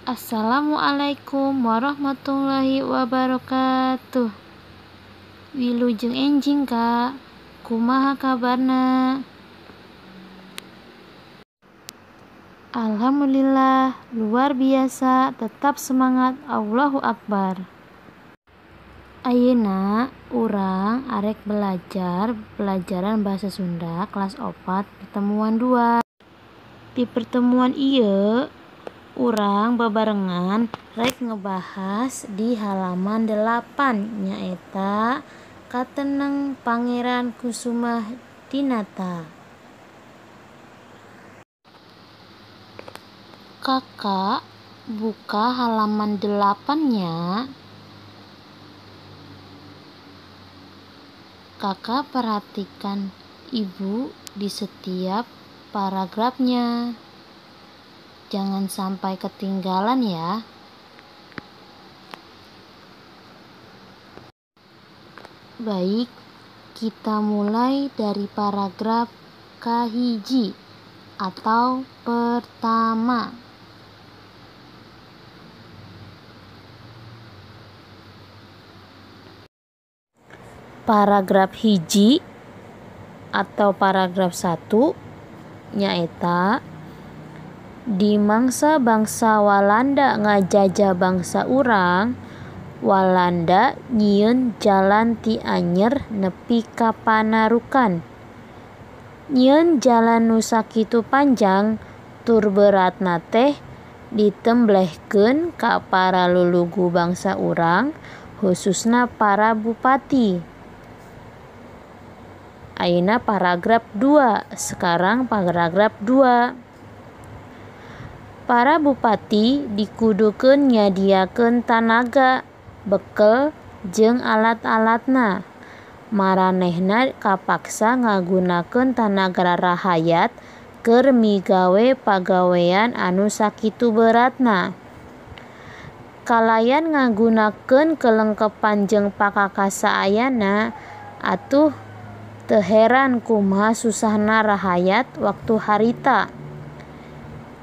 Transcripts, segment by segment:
Assalamualaikum warahmatullahi wabarakatuh. Wilujeng enjing Kak, kumaha kabarna? Alhamdulillah, luar biasa, tetap semangat, Allahu Akbar. Ayeuna urang arek belajar pelajaran bahasa Sunda kelas 4 pertemuan 2. Di pertemuan ieu urang babarengan rek ngebahas di halaman 8 nyaeta Kateneng Pangeran Kusumah-Dinata. Kakak buka halaman 8-nya. Kakak perhatikan ibu di setiap paragrafnya. Jangan sampai ketinggalan ya. Baik, kita mulai dari paragraf kahiji atau pertama. Paragraf hiji atau paragraf 1 nyaeta di mangsa bangsa Walanda ngajajah bangsa urang, Walanda nyieun jalan ti anyer nepi ka Panarukan. Nyieun jalan nu sakitu panjang tur beratna teh ditemblehkeun ka para lulugu bangsa urang, khususna para bupati. Ayeuna paragraf 2, sekarang paragraf 2. Para bupati dikudukeun nyadiakeun tanaga, bekel, jeung alat-alatna. Maranehna kapaksa ngagunakeun tanaga rahayat keur migawe pagawean anu sakitu beratna. Kalayan ngagunakeun kelengkepan jeung pakakasa ayana, atuh teu heran kumaha susahna rahayat waktu harita.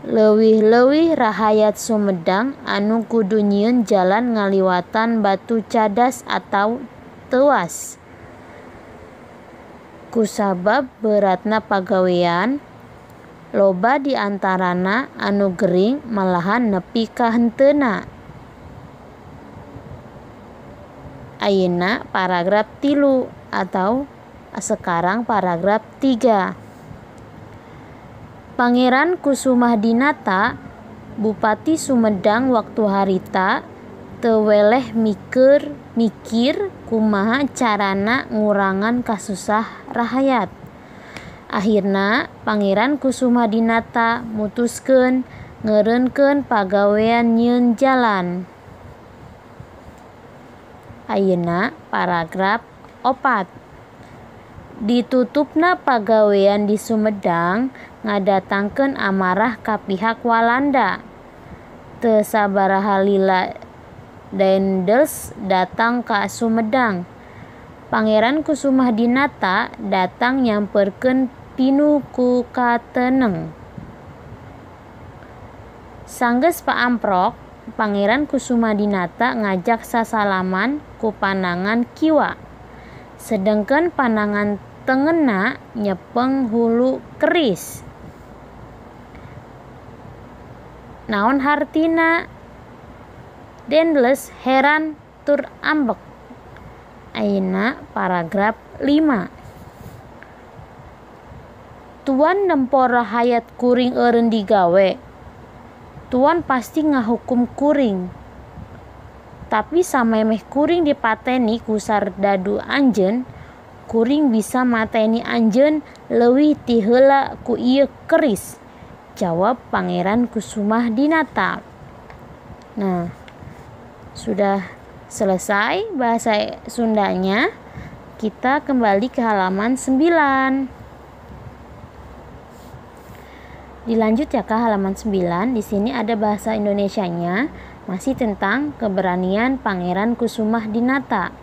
Leuwih-leuwih rahayat Sumedang anu kudu nyieun jalan ngaliwatan Batu Cadas atau teuas. Kusabab beratna pagawean, loba di antarana anu gering malahan nepi ka henteuna. Ayeuna paragraf 3 atau sekarang paragraf 3. Pangeran Kusumah-Dinata, Bupati Sumedang waktu harita, teu weleh mikir kumaha carana ngurangan kasusah rahayat. Akhirna Pangeran Kusumah-Dinata mutuskeun ngeureunkeun pagawean nyieun jalan. Ayeuna paragraf 4. Ditutupna pagawean di Sumedang ngadatangkeun amarah ka pihak Walanda. Teu sabaraha lila Daendels datang ka Sumedang. Pangeran Kusumah-Dinata datang nyamperkeun pinuh ku Kateneng. Sanggeus paamprok, Pangeran Kusumah-Dinata ngajak sasalaman ku panangan kiwa. Sedengkeun panangan tengenna nyepeng hulu keris. Naon hartina? Daendels heran tur ambek. Ayeuna paragraf 5. Tuan nempo rahayat kuring eureun digawe. Tuan pasti ngahukum kuring. Tapi samemeh kuring dipateni ku sardadu anjeun, kuring bisa mateni anjeun leuwih ti heula ku ieu keris, jawab Pangeran Kusumah-Dinata. Nah, sudah selesai bahasa Sundanya. Kita kembali ke halaman 9. Dilanjut ya ke halaman 9. Di sini ada bahasa Indonesianya, masih tentang keberanian Pangeran Kusumah-Dinata.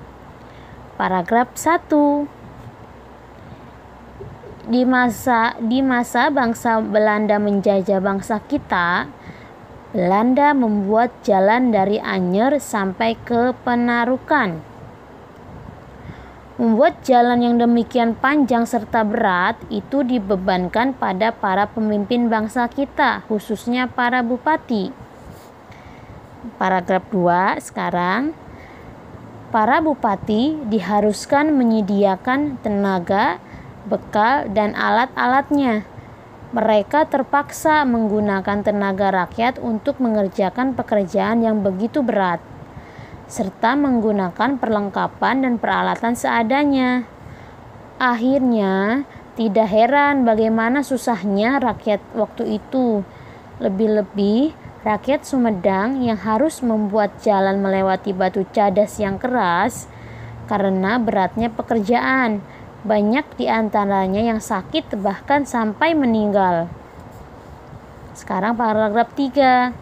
Paragraf 1. Di masa bangsa Belanda menjajah bangsa kita, Belanda membuat jalan dari Anyer sampai ke Penarukan. Membuat jalan yang demikian panjang serta berat itu dibebankan pada para pemimpin bangsa kita, khususnya para bupati. Paragraf 2 sekarang. Para bupati diharuskan menyediakan tenaga, bekal, dan alat-alatnya. Mereka terpaksa menggunakan tenaga rakyat untuk mengerjakan pekerjaan yang begitu berat, serta menggunakan perlengkapan dan peralatan seadanya. Akhirnya, tidak heran bagaimana susahnya rakyat waktu itu. Lebih-lebih, rakyat Sumedang yang harus membuat jalan melewati batu cadas yang keras karena beratnya pekerjaan. Banyak di antaranya yang sakit bahkan sampai meninggal. Sekarang paragraf 3.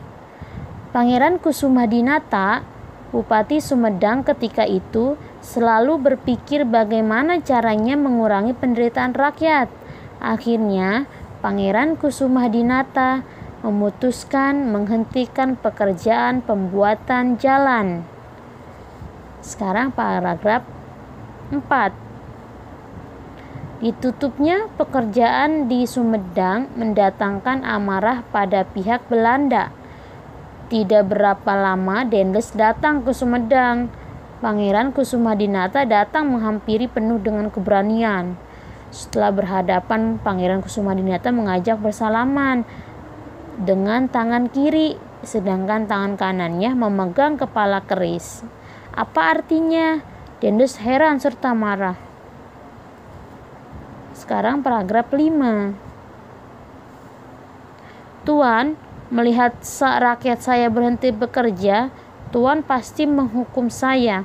Pangeran Kusumadinata, Bupati Sumedang ketika itu, selalu berpikir bagaimana caranya mengurangi penderitaan rakyat. Akhirnya, Pangeran Kusumadinata memutuskan menghentikan pekerjaan pembuatan jalan. Sekarang paragraf 4. Ditutupnya pekerjaan di Sumedang mendatangkan amarah pada pihak Belanda. Tidak berapa lama Dendels datang ke Sumedang. Pangeran Kusumadinata datang menghampiri penuh dengan keberanian. Setelah berhadapan, Pangeran Kusumadinata mengajak bersalaman dengan tangan kiri, sedangkan tangan kanannya memegang kepala keris. Apa artinya? Dendels heran serta marah. Sekarang paragraf 5. Tuan, melihat rakyat saya berhenti bekerja, Tuan pasti menghukum saya.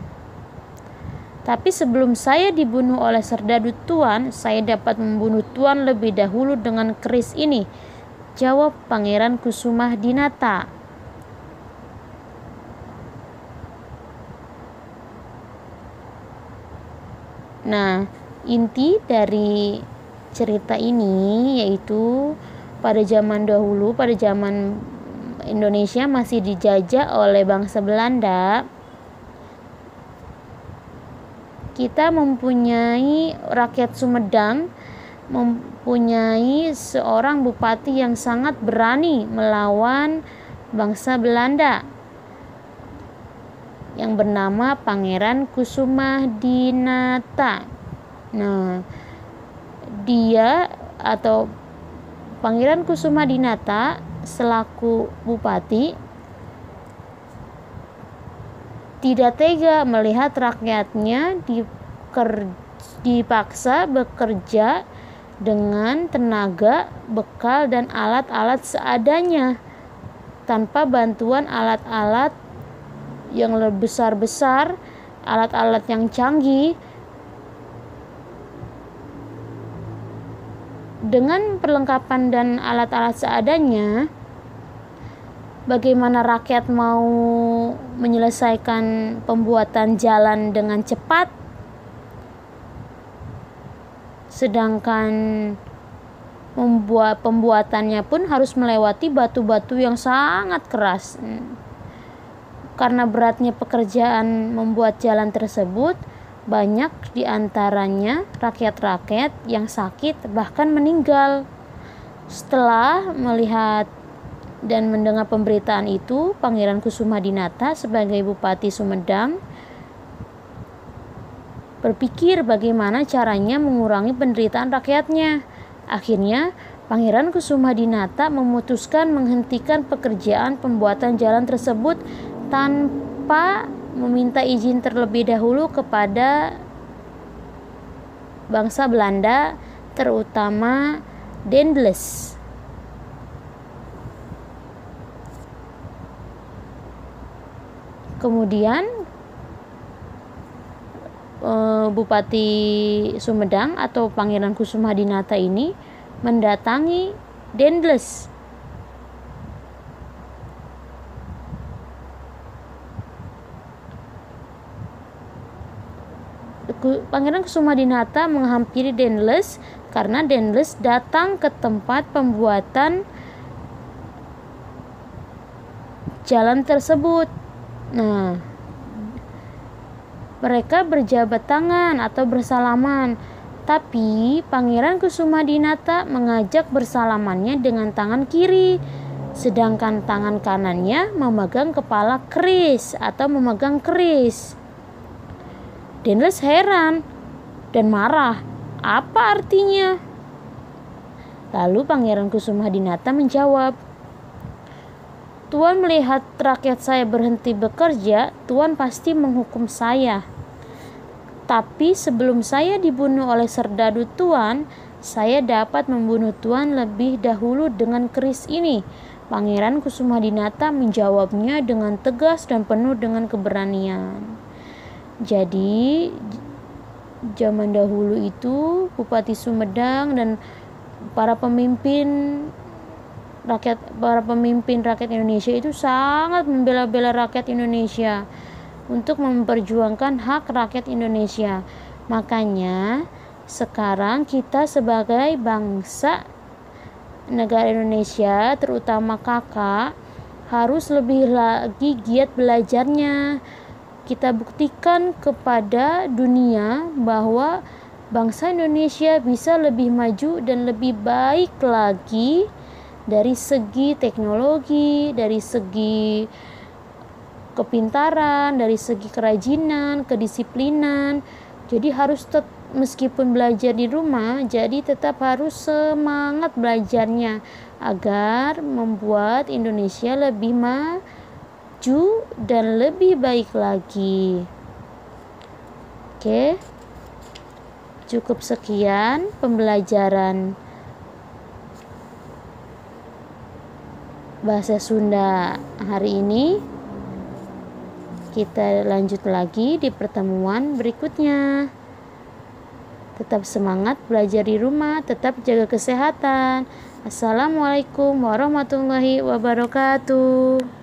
Tapi sebelum saya dibunuh oleh serdadu Tuan, saya dapat membunuh Tuan lebih dahulu dengan keris ini, jawab Pangeran Kusumadinata. Nah, inti dari cerita ini yaitu pada zaman dahulu, pada zaman Indonesia masih dijajah oleh bangsa Belanda, kita mempunyai rakyat Sumedang mempunyai seorang bupati yang sangat berani melawan bangsa Belanda yang bernama Pangeran Kusumadinata. Nah, dia atau Pangeran Kusumadinata selaku bupati tidak tega melihat rakyatnya dipaksa bekerja dengan tenaga, bekal, dan alat-alat seadanya tanpa bantuan alat-alat yang lebih besar-besar, alat-alat yang canggih. Dengan perlengkapan dan alat-alat seadanya, bagaimana rakyat mau menyelesaikan pembuatan jalan dengan cepat, sedangkan pembuatannya pun harus melewati batu-batu yang sangat keras. Karena beratnya pekerjaan membuat jalan tersebut, banyak di antaranya rakyat-rakyat yang sakit bahkan meninggal. Setelah melihat dan mendengar pemberitaan itu, Pangeran Kusumadinata sebagai Bupati Sumedang berpikir bagaimana caranya mengurangi penderitaan rakyatnya. Akhirnya, Pangeran Kusumadinata memutuskan menghentikan pekerjaan pembuatan jalan tersebut tanpa meminta izin terlebih dahulu kepada bangsa Belanda, terutama Dendels. Kemudian Bupati Sumedang atau Pangeran Kusumadinata ini mendatangi Dendels. Pangeran Kusumadinata menghampiri Dendels karena Dendels datang ke tempat pembuatan jalan tersebut. Nah, mereka berjabat tangan atau bersalaman, tapi Pangeran Kusumadinata mengajak bersalamannya dengan tangan kiri, sedangkan tangan kanannya memegang kepala keris atau memegang keris. Dendles heran dan marah. Apa artinya? Lalu Pangeran Kusumadinata menjawab, Tuan melihat rakyat saya berhenti bekerja, Tuan pasti menghukum saya. Tapi sebelum saya dibunuh oleh serdadu Tuan, saya dapat membunuh Tuan lebih dahulu dengan keris ini. Pangeran Kusumadinata menjawabnya dengan tegas dan penuh dengan keberanian. Jadi, zaman dahulu itu Bupati Sumedang dan para pemimpin rakyat Indonesia itu sangat membela-bela rakyat Indonesia untuk memperjuangkan hak rakyat Indonesia. Makanya sekarang kita sebagai bangsa negara Indonesia, terutama kakak, harus lebih lagi giat belajarnya. Kita buktikan kepada dunia bahwa bangsa Indonesia bisa lebih maju dan lebih baik lagi dari segi teknologi, dari segi kepintaran, dari segi kerajinan, kedisiplinan. Jadi harus meskipun belajar di rumah, jadi tetap harus semangat belajarnya agar membuat Indonesia lebih maju dan lebih baik lagi. Oke. Cukup sekian pembelajaran bahasa Sunda hari ini. Kita lanjut lagi di pertemuan berikutnya. Tetap semangat belajar di rumah, tetap jaga kesehatan. Assalamualaikum warahmatullahi wabarakatuh.